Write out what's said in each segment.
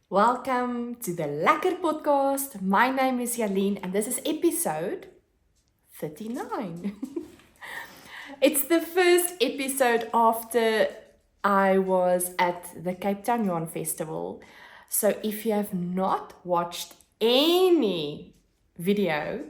Welcome to the Lekker podcast. My name is Yaleen and this is episode 39. It's the first episode after I was at the Cape Town Yarn Festival. So if you have not watched any video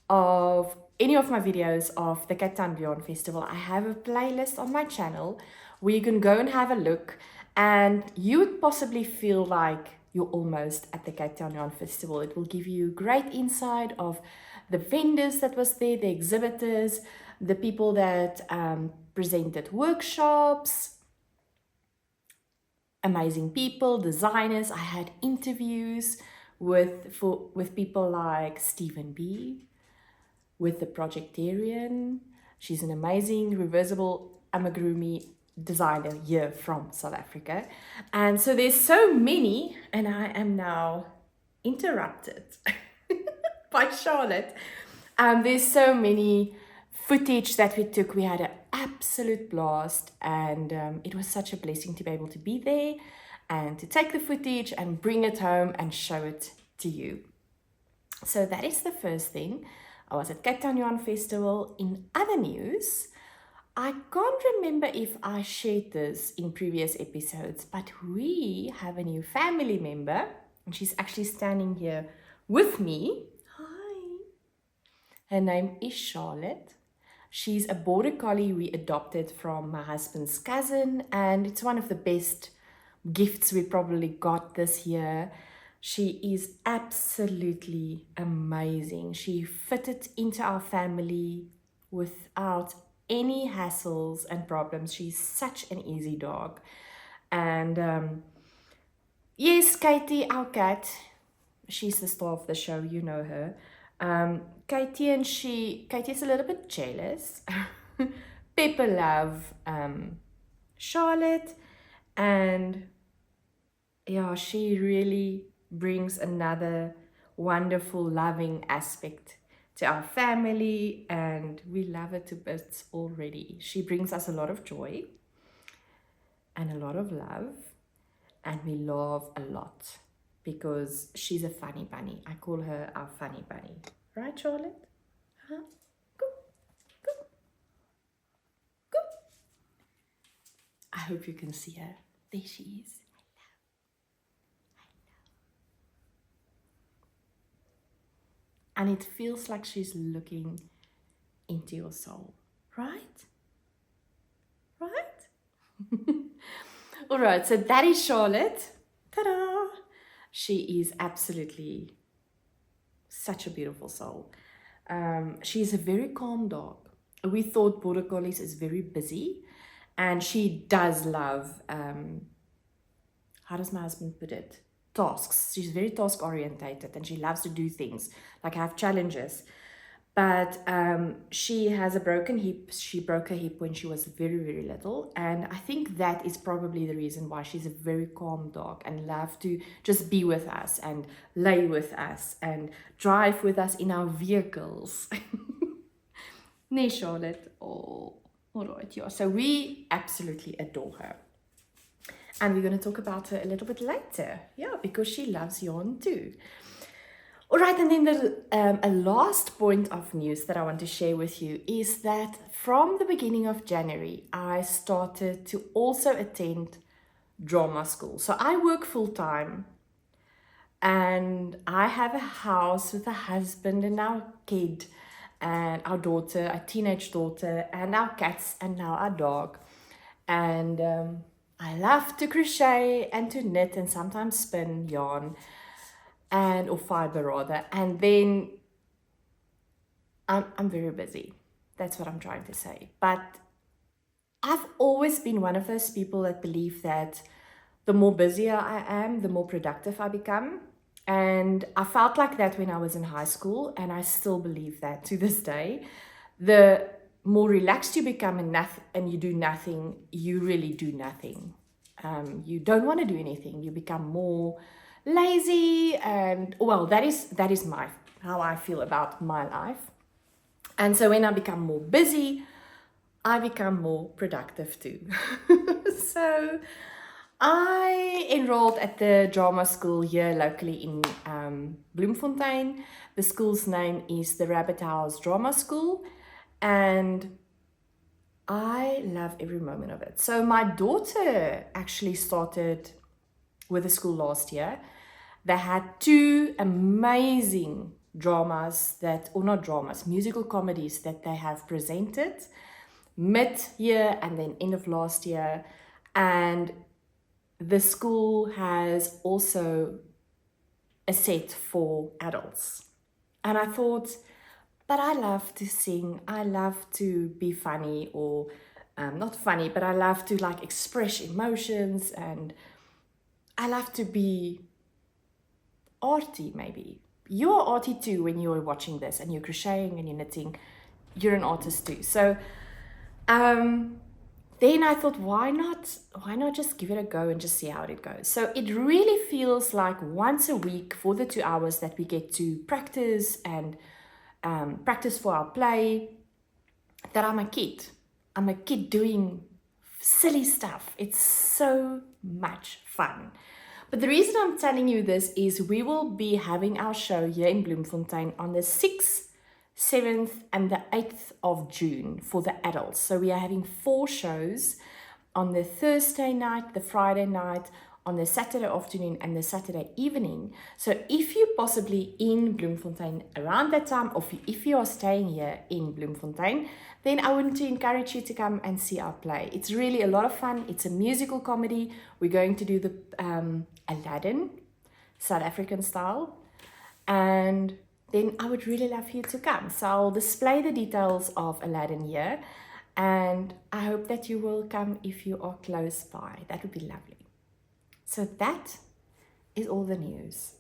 of any of my videos of the Cape Town Yarn Festival, I have a playlist on my channel where you can go and have a look, and you would possibly feel like you're almost at the Cape Town Yarn Festival. It will give you great insight of the vendors that was there, the exhibitors, the people that presented workshops, amazing people, designers. I had interviews with people like Stephen B, with the Projectarian. She's an amazing reversible amigurumi designer here from South Africa. And so there's so many, and I am now interrupted by Charlotte. There's so many footage that we took. We had an absolute blast, and it was such a blessing to be able to be there and to take the footage and bring it home and show it to you. So that is the first thing. I was at Cape Town Yarn Festival. In other news, I can't remember if I shared this in previous episodes, but we have a new family member, and she's actually standing here with me. Hi. Her name is Charlotte. She's a border collie we adopted from my husband's cousin, and it's one of the best gifts we probably got this year. She is absolutely amazing. She fitted into our family without any hassles and problems. She's such an easy dog. And yes, Katie, our cat, she's the star of the show, you know her. Katie's a little bit jealous. Pepper love Charlotte, and yeah, she really brings another wonderful, loving aspect to our family, and we love her to bits already. She brings us a lot of joy and a lot of love, and we laugh a lot because she's a funny bunny. I call her our funny bunny. Right, Charlotte? Huh? Go, go, go. I hope you can see her. There she is. And it feels like she's looking into your soul, right? Right? All right, so that is Charlotte. Ta-da! She is absolutely such a beautiful soul. She's a very calm dog. We thought Border Collies is very busy, and she does love, how does my husband put it? Tasks. She's very task orientated, and she loves to do things, like have challenges. But she has a broken hip. She broke her hip when she was very, very little. And I think that is probably the reason why she's a very calm dog and loves to just be with us and lay with us and drive with us in our vehicles. Nee, Charlotte. Oh, all right, yeah. So we absolutely adore her. And we're going to talk about her a little bit later. Yeah, because she loves yarn too. All right, and then a last point of news that I want to share with you is that from the beginning of January, I started to also attend drama school. So I work full-time, and I have a house with a husband and our kid and our daughter, a teenage daughter, and our cats, and now our dog. And I love to crochet and to knit and sometimes spin yarn or fiber rather. And then I'm very busy. That's what I'm trying to say. But I've always been one of those people that believe that the more busier I am, the more productive I become. And I felt like that when I was in high school, and I still believe that to this day. The more relaxed you become and you do nothing, you really do nothing. You don't want to do anything. You become more lazy, and well, that is how I feel about my life. And so when I become more busy, I become more productive too. So I enrolled at the drama school here locally in Bloemfontein. The school's name is the Rabbit House Drama School, and I love every moment of it. So my daughter actually started with the school last year. They had two amazing dramas that, or not dramas, musical comedies that they have presented mid-year and then end of last year. And the school has also a set for adults. And I thought, but I love to sing, I love to be funny, or not funny, but I love to like express emotions, and I love to be arty maybe. You're arty too when you're watching this and you're crocheting and you're knitting. You're an artist too. So then I thought, why not just give it a go and just see how it goes. So it really feels like once a week for the 2 hours that we get to practice and practice for our play, that I'm a kid. I'm a kid doing silly stuff. It's so much fun. But the reason I'm telling you this is we will be having our show here in Bloemfontein on the 6th, 7th and the 8th of June for the adults. So we are having 4 shows on the Thursday night, the Friday night, on the Saturday afternoon and the Saturday evening. So if you're possibly in Bloemfontein around that time, or if you are staying here in Bloemfontein, then I want to encourage you to come and see our play. It's really a lot of fun. It's a musical comedy. We're going to do the Aladdin, South African style. And then I would really love you to come. So I'll display the details of Aladdin here. And I hope that you will come if you are close by. That would be lovely. So that is all the news.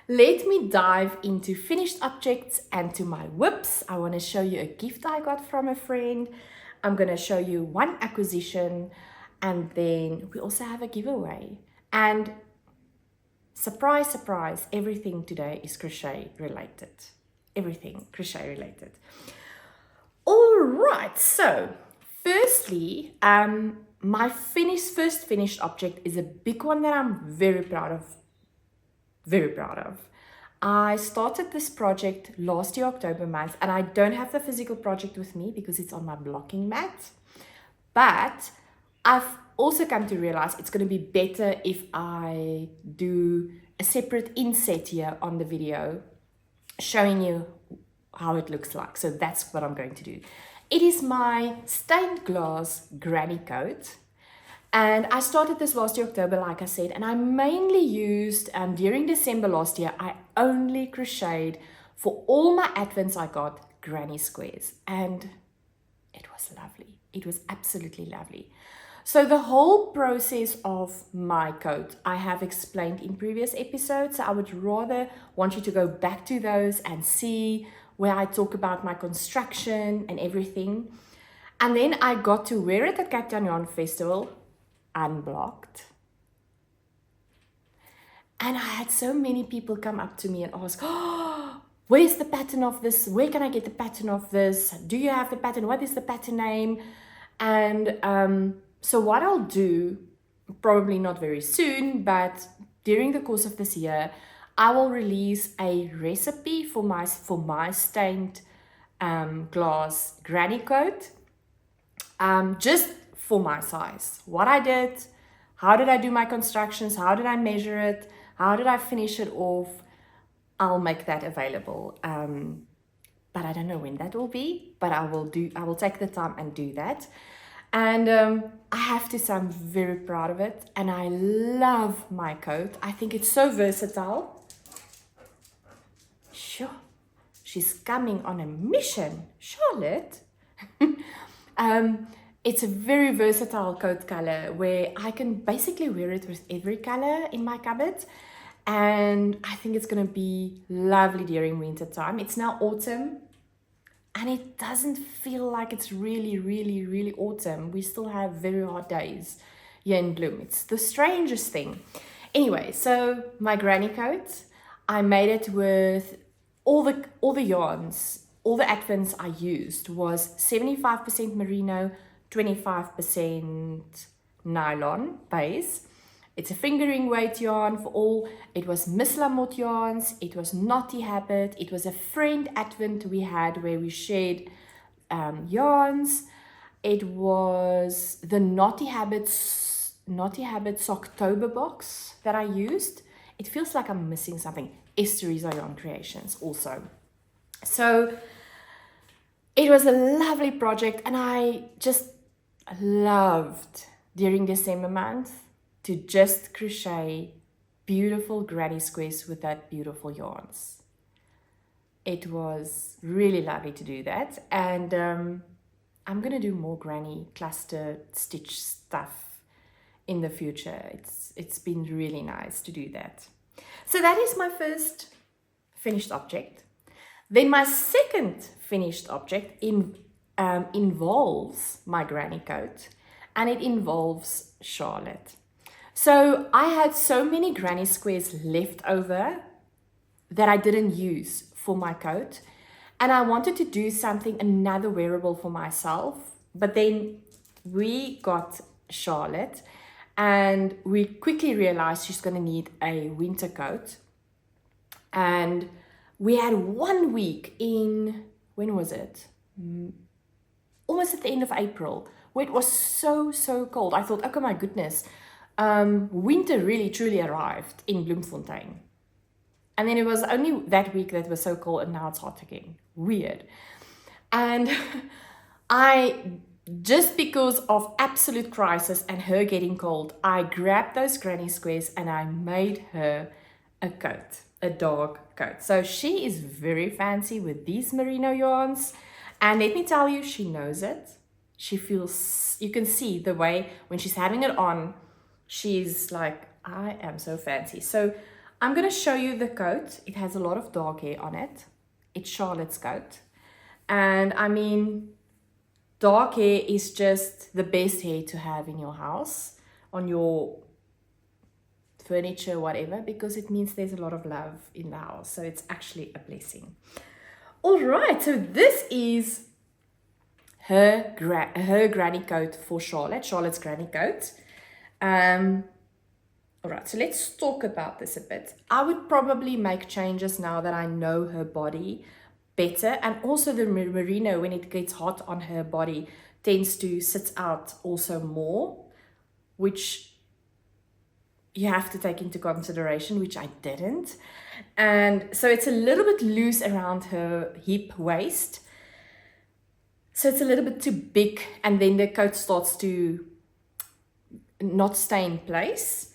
Let me dive into finished objects and to my whips. I want to show you a gift I got from a friend. I'm going to show you one acquisition, and then we also have a giveaway. And surprise, surprise, everything today is crochet related. Everything crochet related. All right, so firstly, my first finished object is a big one that I'm very proud of. Very proud of. I started this project last year, October month, and I don't have the physical project with me because it's on my blocking mat. But I've also come to realize it's going to be better if I do a separate inset here on the video showing you how it looks like. So that's what I'm going to do. It is my stained glass granny coat. And I started this last year, October, like I said, and I mainly used, during December last year, I only crocheted for all my advents I got granny squares. And it was lovely. It was absolutely lovely. So the whole process of my coat, I have explained in previous episodes. So I would rather want you to go back to those and see where I talk about my construction and everything. And then I got to wear it at Cape Town Yarn Festival, unblocked. And I had so many people come up to me and ask, oh, where's the pattern of this? Where can I get the pattern of this? Do you have the pattern? What is the pattern name? And so what I'll do, probably not very soon, but during the course of this year, I will release a recipe for my stained glass granny coat, just for my size. What I did, how did I do my constructions, how did I measure it, how did I finish it off. I'll make that available. But I don't know when that will be, but I will take the time and do that. And I have to say I'm very proud of it, and I love my coat. I think it's so versatile. Sure, she's coming on a mission, Charlotte. It's a very versatile coat color where I can basically wear it with every color in my cupboard. And I think it's going to be lovely during winter time. It's now autumn and it doesn't feel like it's really, really, really autumn. We still have very hot days here in Bloem. It's the strangest thing. Anyway, so my granny coat, I made it with all the yarns, all the advents I used was 75% merino, 25% nylon base. It's a fingering weight yarn for all. It was Miss Lamotte yarns. It was Naughty Habit. It was a friend advent we had where we shared yarns. It was the Naughty Habits October box that I used. It feels like I'm missing something. Esther's Yarn Creations also. So it was a lovely project, and I just loved during December month to just crochet beautiful granny squares with that beautiful yarns. It was really lovely to do that, and I'm gonna do more granny cluster stitch stuff in the future. It's been really nice to do that. So that is my first finished object. Then my second finished object involves my granny coat, and it involves Charlotte. So I had so many granny squares left over that I didn't use for my coat, and I wanted to do another wearable for myself. But then we got Charlotte, and we quickly realized she's going to need a winter coat. And we had 1 week in, when was it? Almost at the end of April, where it was so cold. I thought, oh my goodness, winter really truly arrived in Bloemfontein. And then it was only that week that was so cold, and now it's hot again. Weird. And just because of absolute crisis and her getting cold, I grabbed those granny squares and I made her a coat, a dog coat. So she is very fancy with these merino yarns, and let me tell you, she knows it. She feels, you can see the way when she's having it on, she's like, I am so fancy. So I'm going to show you the coat. It has a lot of dog hair on it. It's Charlotte's coat, and I mean, dark hair is just the best hair to have in your house, on your furniture, whatever, because it means there's a lot of love in the house. So it's actually a blessing. All right, so this is her granny coat for Charlotte's granny coat. All right, so let's talk about this a bit. I would probably make changes now that I know her body better, and also the merino, when it gets hot on her body, tends to sit out also more, which you have to take into consideration, which I didn't. And so it's a little bit loose around her hip waist, so it's a little bit too big, and then the coat starts to not stay in place.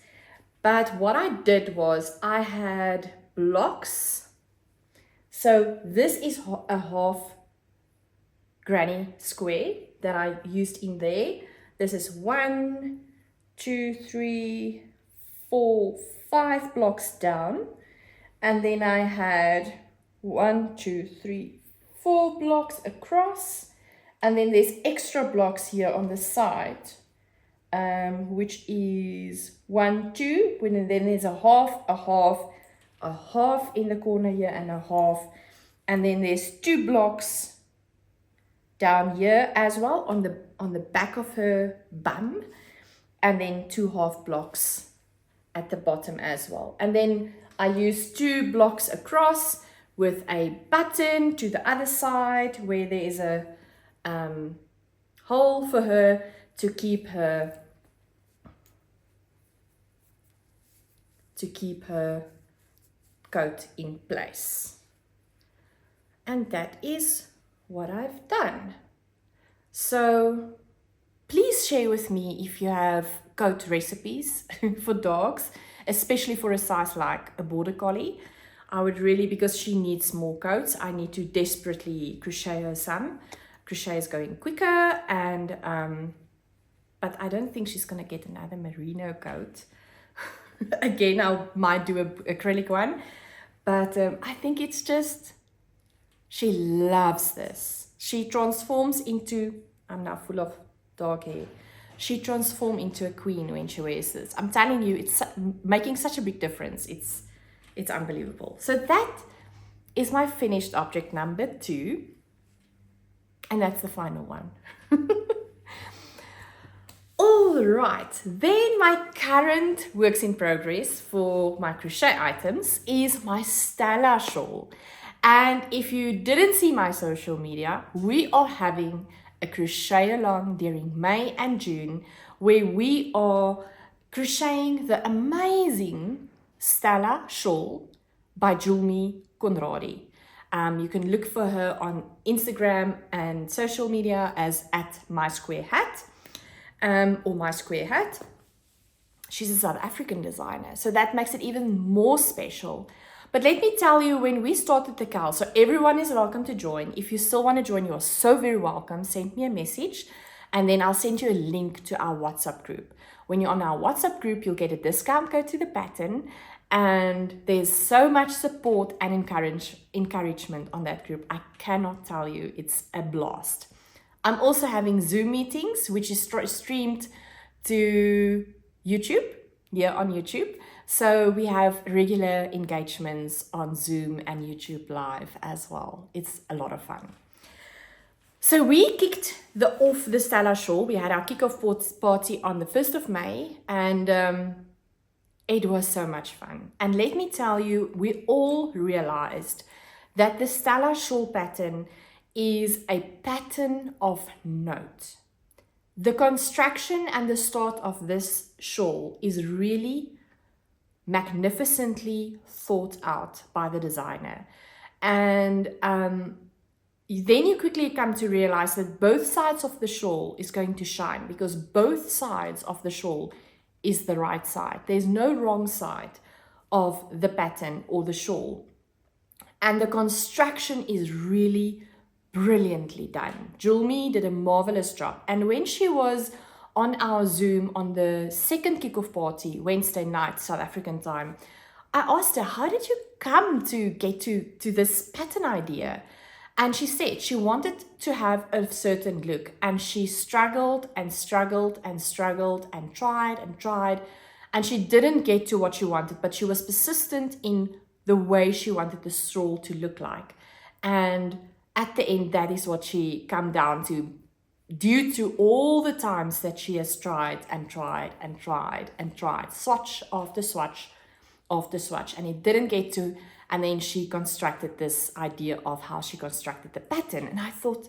But what I did was I had blocks. So this is a half granny square that I used in there. This is 1, 2, 3, 4, 5 blocks down. And then I had 1, 2, 3, 4 blocks across. And then there's extra blocks here on the side, which is 1, 2. And then there's a half, a half in the corner here, and a half, and then there's 2 blocks down here as well on the back of her bum, and then 2 half blocks at the bottom as well. And then I used 2 blocks across with a button to the other side where there is a hole for her to keep her coat in place. And that is what I've done. So please share with me if you have coat recipes for dogs, especially for a size like a border collie. I would really, because she needs more coats, I need to desperately crochet her some. Crochet is going quicker, and but I don't think she's gonna get another merino coat. Again, I might do an acrylic one, but I think it's just, she loves this. She transforms into, I'm now full of dog hair, she transforms into a queen when she wears this. I'm telling you, it's making such a big difference. It's unbelievable. So that is my finished object number 2, and that's the final one. All All right, then my current works in progress for my crochet items is my Stella shawl. And if you didn't see my social media, we are having a crochet along during May and June where we are crocheting the amazing Stella Shawl by Julmi Conradi. You can look for her on Instagram and social media as @mysquarehat or My Square Hat. She's a South African designer, so that makes it even more special. But let me tell you, when we started the CAL, so everyone is welcome to join. If you still want to join, you are so very welcome. Send me a message and then I'll send you a link to our WhatsApp group. When you're on our WhatsApp group, you'll get a discount code to the pattern, and there's so much support and encouragement on that group. I cannot tell you, it's a blast. I'm also having Zoom meetings, which is streamed to YouTube, here on YouTube. So we have regular engagements on Zoom and YouTube Live as well. It's a lot of fun. So we kicked off the Stella Shawl. We had our kickoff party on the 1st of May, and it was so much fun. And let me tell you, we all realized that the Stella Shawl pattern is a pattern of note. The construction and the start of this shawl is really magnificently thought out by the designer. And then you quickly come to realize that both sides of the shawl is going to shine, because both sides of the shawl is the right side. There's no wrong side of the pattern or the shawl. And the construction is really brilliantly done. Julmi did a marvelous job. And when she was on our Zoom on the second kickoff party, Wednesday night, South African time, I asked her, how did you come to get to this pattern idea? And she said she wanted to have a certain look, and she struggled and struggled and struggled and tried, and she didn't get to what she wanted, but she was persistent in the way she wanted the shawl to look like. And at the end, that is what she come down to, due to all the times that she has tried and tried and tried and tried, swatch after swatch after swatch, and it didn't get to. And then she constructed this idea of how she constructed the pattern. And I thought,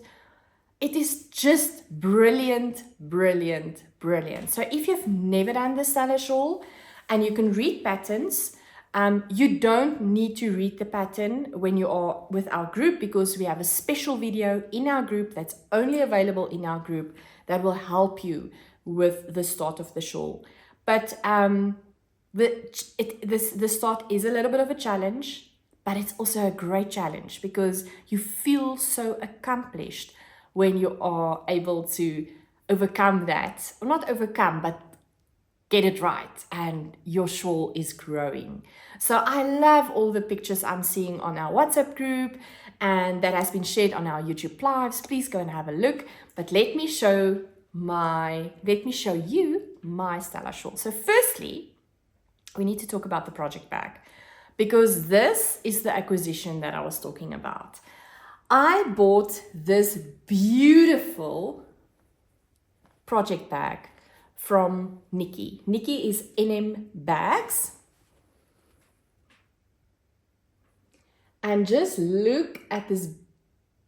it is just brilliant, brilliant, brilliant. So if you've never done the Stella Shawl and you can read patterns, you don't need to read the pattern when you are with our group, because we have a special video in our group that's only available in our group that will help you with the start of the shawl. But the start is a little bit of a challenge, but it's also a great challenge because you feel so accomplished when you are able to overcome that, or not overcome, but get it right, and your shawl is growing. So I love all the pictures I'm seeing on our WhatsApp group, and that has been shared on our YouTube lives. Please go and have a look. But let me show you my Stella Shawl. So firstly, we need to talk about the project bag, because this is the acquisition that I was talking about. I bought this beautiful project bag from Nikki. Nikki is ENEM bags. And just look at this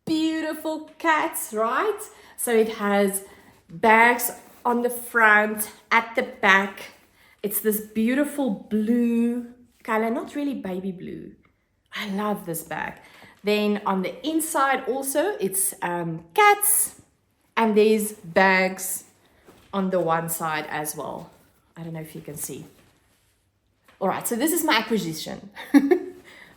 beautiful cats, right? So it has bags on the front, at the back. It's this beautiful blue color, not really baby blue. I love this bag. Then on the inside also, it's cats, and there's bags on the one side as well. I don't know if you can see. All right, so this is my acquisition,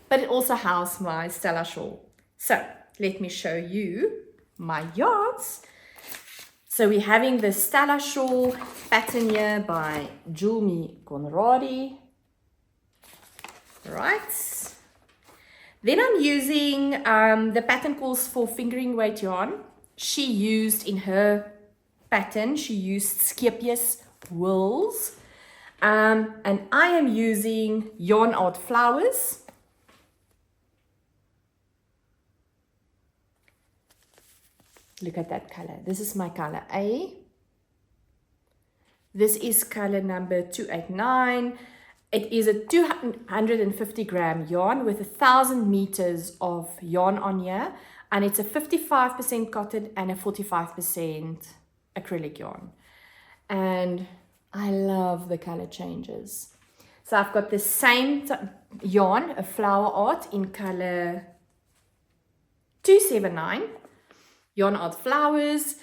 but it also houses my Stella Shawl. So let me show you my yarns. So we're having the Stella Shawl pattern here by Julmi Conradi. Right. Then I'm using the pattern calls for fingering weight yarn. She used in her pattern, she used Skepius wools. And I am using Yarn Art Flowers. Look at that color. This is my color A. This is color number 289. It is a 250 gram yarn with 1,000 meters of yarn on here, and it's a 55% cotton and a 45% acrylic yarn. And I love the color changes. So I've got the same yarn, a flower art in color 279, yarn art flowers,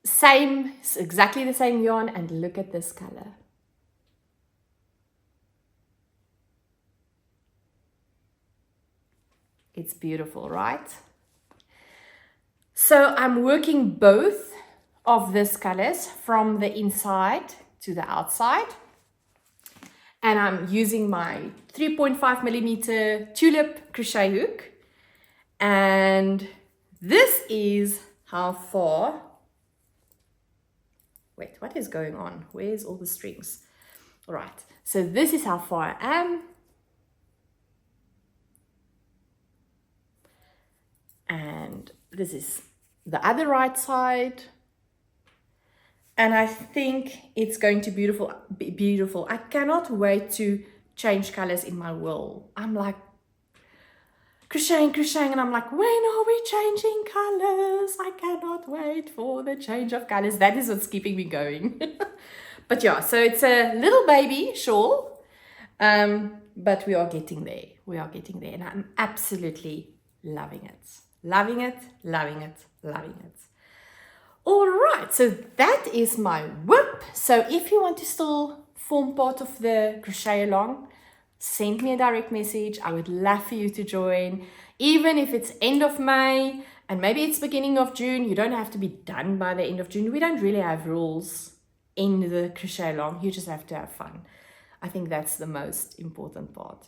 same, exactly the same yarn, and look at this color. It's beautiful, right? So I'm working both of these colors from the inside to the outside. And I'm using my 3.5 millimeter tulip crochet hook. And this is how far, wait, what is going on? Where's all the strings? All right, so this is how far I am. And this is the other right side. And I think it's going to be beautiful. I cannot wait to change colors in my wool. I'm like crocheting, and I'm like, when are we changing colors? I cannot wait for the change of colors. That is what's keeping me going. But yeah, so it's a little baby shawl, but we are getting there. We are getting there, and I'm absolutely loving it. Loving it, loving it, loving it. All right, so that is my whip. So if you want to still form part of the crochet along, send me a direct message. I would love for you to join. Even if it's end of May and maybe it's beginning of June, you don't have to be done by the end of June. We don't really have rules in the crochet along. You just have to have fun. I think that's the most important part.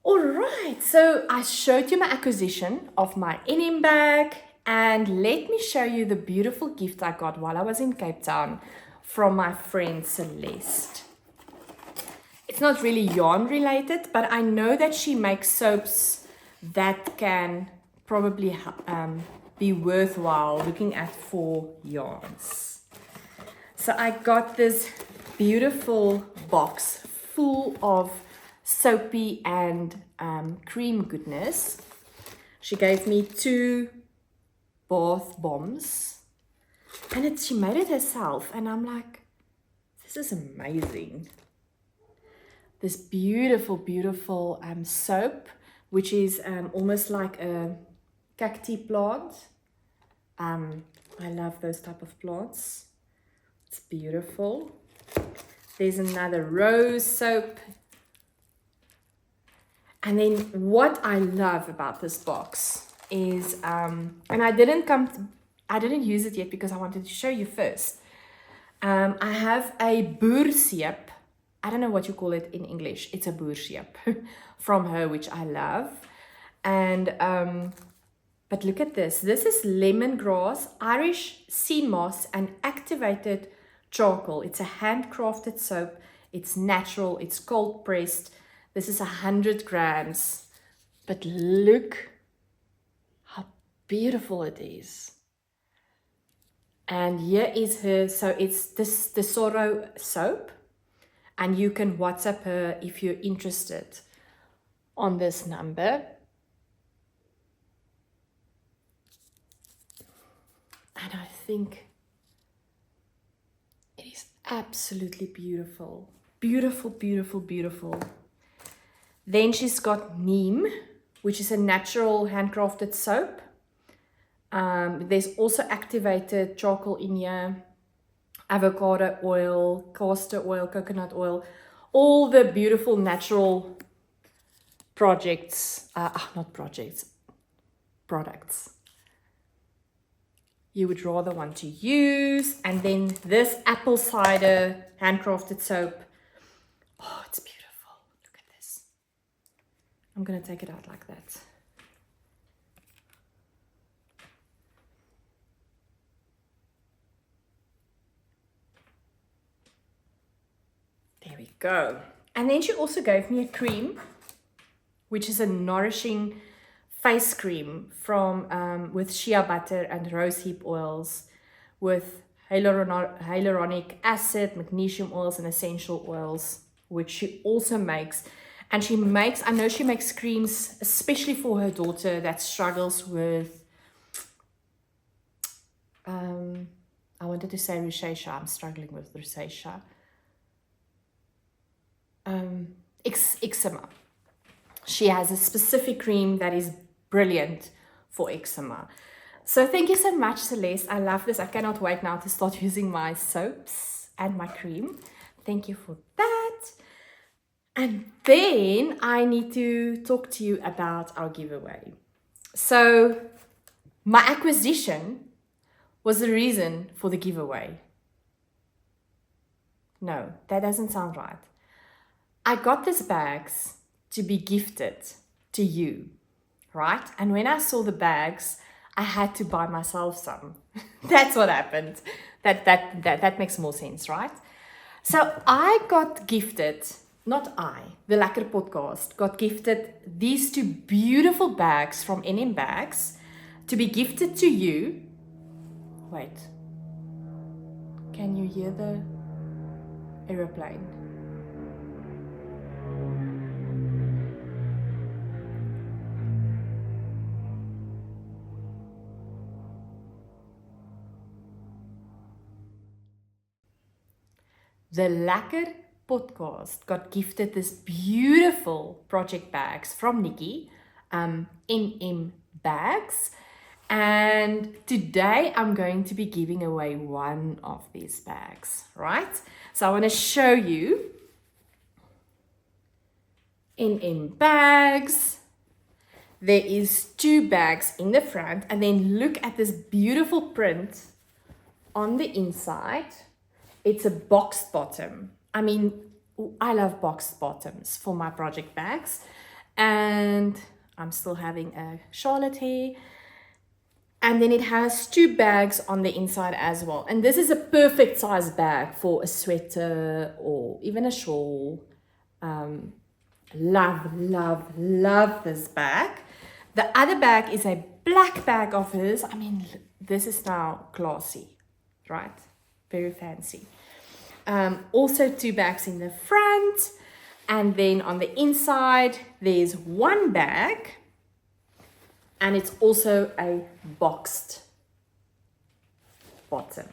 All right, so I showed you my acquisition of my ENEM bag, and let me show you the beautiful gift I got while I was in Cape Town from my friend Celeste. It's not really yarn related, but I know that she makes soaps that can probably be worthwhile looking at for yarns. So I got this beautiful box full of soapy and cream goodness. She gave me 2 bath bombs, and she made it herself, and I'm like, this is amazing. This beautiful soap, which is almost like a cacti plant. I love those type of plants. It's beautiful. There's another rose soap. And then what I love about this box is, and I didn't use it yet because I wanted to show you first. I have a boerseep. I don't know what you call it in English. It's a boerseep from her, which I love. And but look at this. This is lemongrass, Irish sea moss, and activated charcoal. It's a handcrafted soap. It's natural. It's cold pressed. This is 100 grams. But look how beautiful it is. And here is her. So it's this Tesoro soap. And you can WhatsApp her if you're interested on this number. And I think it is absolutely beautiful. Beautiful, beautiful, beautiful. Then she's got neem, which is a natural handcrafted soap. There's also activated charcoal in here, avocado oil, castor oil, coconut oil, all the beautiful natural products you would rather want to use. And then this apple cider handcrafted soap. Oh, it's beautiful. Look at this. I'm going to take it out like that. There we go. And then she also gave me a cream, which is a nourishing face cream from with shea butter and rosehip oils with hyaluronic acid, magnesium oils, and essential oils, which she also makes. And she makes, I know she makes creams, especially for her daughter that struggles with, I wanted to say rosacea. I'm struggling with rosacea. Eczema. She has a specific cream that is brilliant for eczema. So thank you so much, Celeste. I love this. I cannot wait now to start using my soaps and my cream. Thank you for that. And then I need to talk to you about our giveaway. So my acquisition was the reason for the giveaway. No, that doesn't sound right. I got these bags to be gifted to you, right? And when I saw the bags, I had to buy myself some. That's what happened. That makes more sense, right? So I got gifted, not I, the Lekker podcast, got gifted these two beautiful bags from ENEM Bags to be gifted to you. Wait, can you hear the aeroplane? The Lekker podcast got gifted this beautiful project bags from Nikki, ENEM Bags. And today I'm going to be giving away one of these bags, right? So I want to show you ENEM Bags. There is two bags in the front, and then look at this beautiful print on the inside. It's a boxed bottom. I mean, I love boxed bottoms for my project bags. And I'm still having a Charlotte here. And then it has two bags on the inside as well. And this is a perfect size bag for a sweater or even a shawl. Love, love, love this bag. The other bag is a black bag of hers. I mean, this is now classy, right? Very fancy. Also two bags in the front, and then on the inside there's one bag, and it's also a boxed bottom.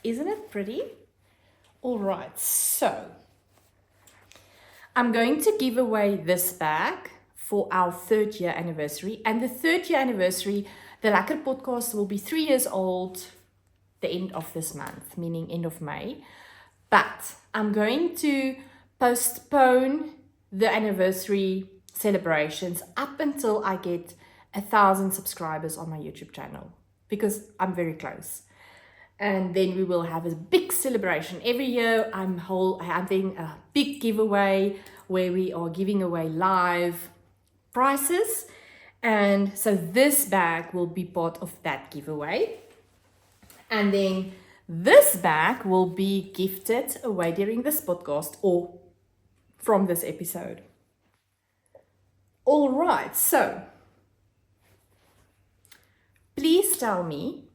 Isn't it pretty? All right, so I'm going to give away this bag for our 3rd year anniversary, and the 3rd year anniversary, the Lekker podcast will be 3 years old the end of this month, meaning end of May. But I'm going to postpone the anniversary celebrations up until I get 1,000 subscribers on my YouTube channel, because I'm very close. And then we will have a big celebration. Every year I'm having a big giveaway where we are giving away live prizes. And so this bag will be part of that giveaway. And then this bag will be gifted away during this podcast or from this episode. All right, so please tell me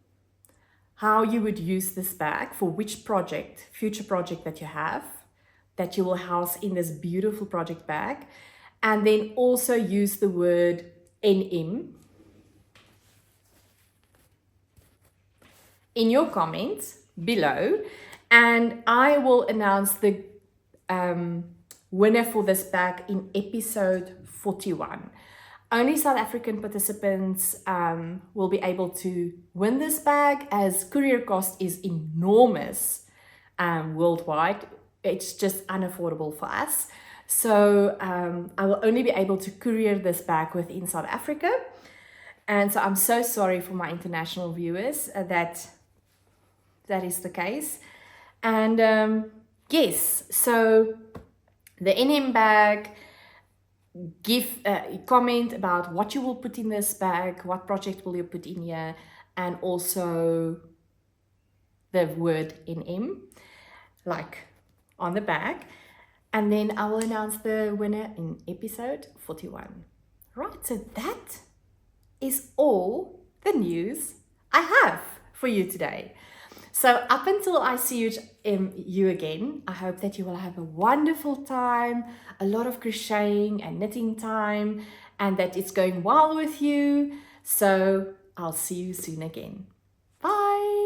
how you would use this bag for which project, future project that you have, that you will house in this beautiful project bag. And then also use the word ENEM in your comments below, and I will announce the winner for this bag in episode 41. Only South African participants will be able to win this bag, as courier cost is enormous worldwide. It's just unaffordable for us. So I will only be able to courier this bag within South Africa. And so I'm so sorry for my international viewers that is the case. And yes, so the ENEM bag, give comment about what you will put in this bag, what project will you put in here, and also the word ENEM, like on the bag. And then I will announce the winner in episode 41. Right, so that is all the news I have for you today. So up until I see you again, I hope that you will have a wonderful time, a lot of crocheting and knitting time, and that it's going well with you. So I'll see you soon again. Bye.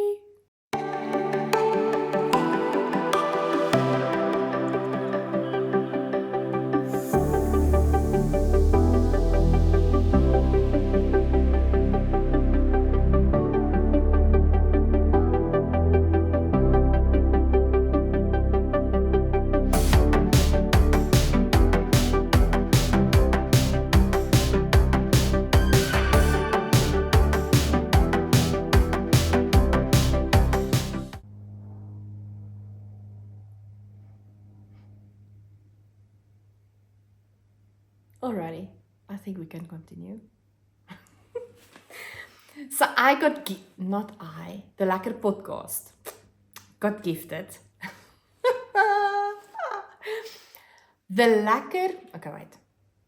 Alrighty, I think we can continue. So I got, the Lekker podcast got gifted. The Lekker, okay, wait.